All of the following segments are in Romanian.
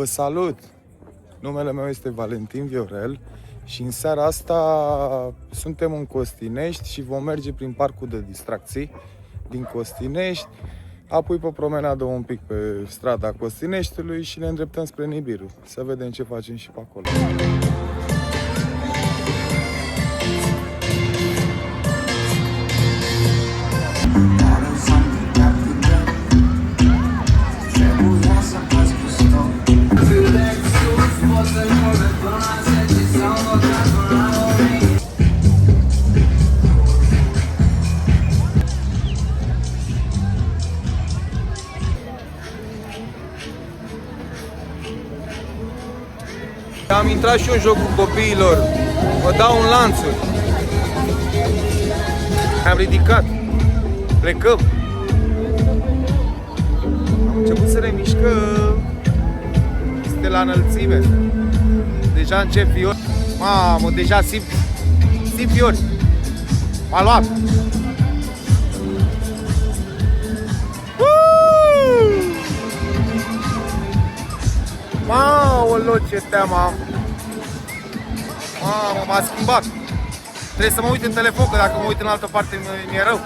Vă salut! Numele meu este Valentin Viorel și în seara asta suntem în Costinești și vom merge prin parcul de distracții din Costinești, apoi pe promenadă un pic pe strada Costineștiului și ne îndreptăm spre Nibiru. Să vedem ce facem și pe acolo. Am intrat și eu în jocul copiilor. Vă dau un lanțuri. Am ridicat. Plecăm. Am început să ne mișcăm. Este la înălțime. Deja încep fiori. Mamă, deja simt fiori. M-a luat. Maolo, ce teamă am! Mamă, m-a schimbat! Trebuie să mă uit în telefon, că dacă mă uit în altă parte mi-e rău.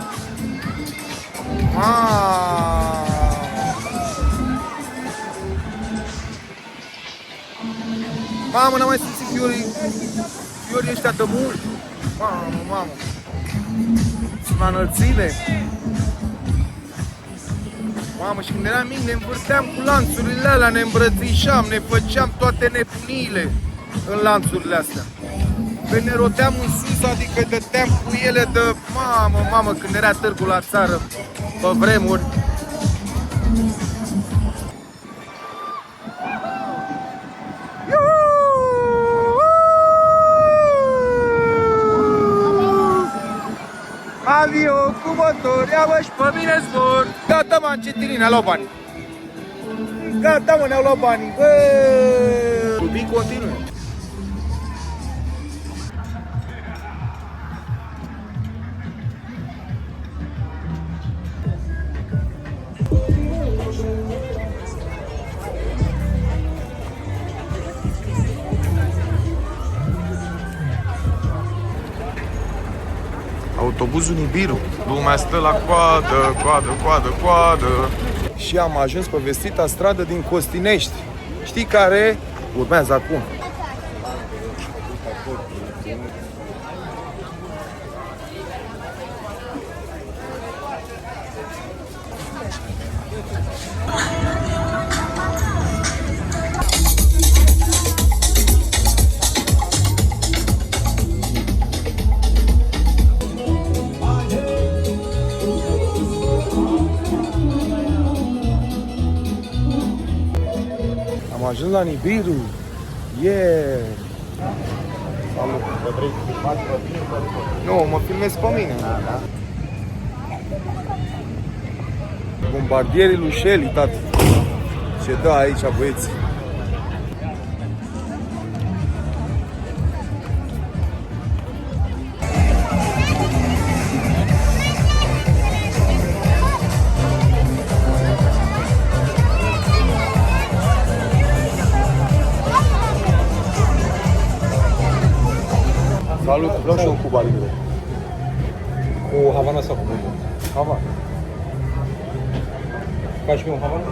Mamă, n-am mai simțit fiorii ăștia de mult! Mamă! Sunt la înălțime! Mamă, și când eram mic ne învârteam cu lanțurile alea, ne îmbrățișam, ne făceam toate nebunile în lanțurile astea. Pe ne roteam în sus, adică dăteam cu ele de... Mamă, când era târgul la țară, pe vremuri. Avion cu motor, ia-mă și pe mine zbor. Gata, mă, încetinit, ne-au luat banii. Gata, mă, ne-au luat banii. Iubii continuu. Autobuzul Nibiru. Lumea stă la coadă. Și am ajuns pe vestita stradă din Costinești. Știi care? Urmează acum. Am ajuns la Nibiru. Yeah! Salut! Nu, mă filmez pe mine. Bombardierii lui Shelly, tati. Ce dă aici, băieți? Salut, vreau și eu cu Cuba Libre. Cu Havana sau cu Cuba? Havana. Faci și mie un Havana?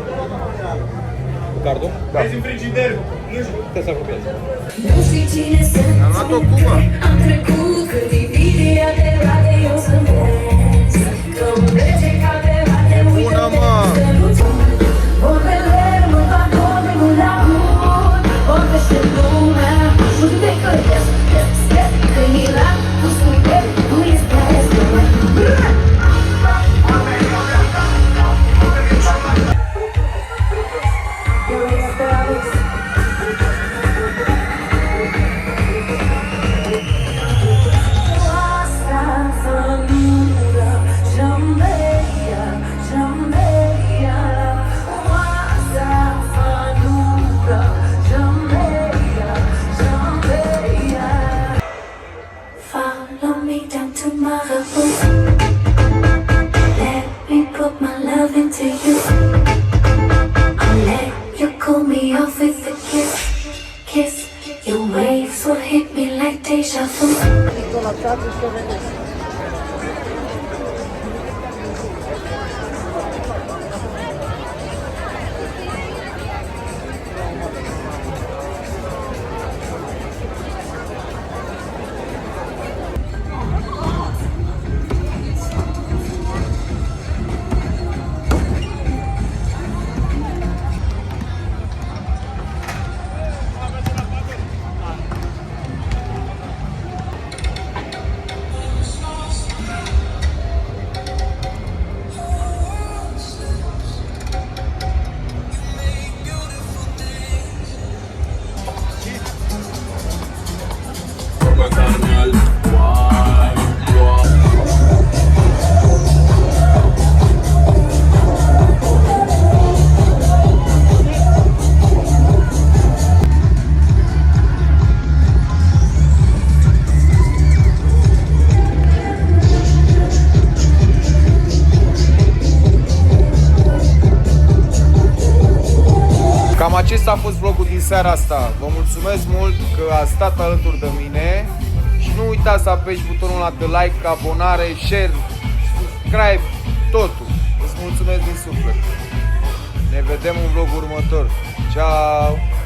Cu cardul? Da. Vezi în frigider! Te să apropiați. Am luat o Cuba. Am trecut cât divide adevărate, eu sunt best. Că îmi trece ca pe rate, Bună, mă! vorbele mă fac oamenul la mult. Vorbește lumea, judecă, yes, când e la tu spune, tu ești best. Asta să nu ură, și-am kiss, kiss. Your waves will hit me like deja vu. Cam acesta a fost vlogul din seara asta. Vă mulțumesc mult că ați stat alături de mine și nu uitați să apeși butonul ăla de like, abonare, share, subscribe, totul. Îți mulțumesc din suflet. Ne vedem în vlogul următor. Ciao!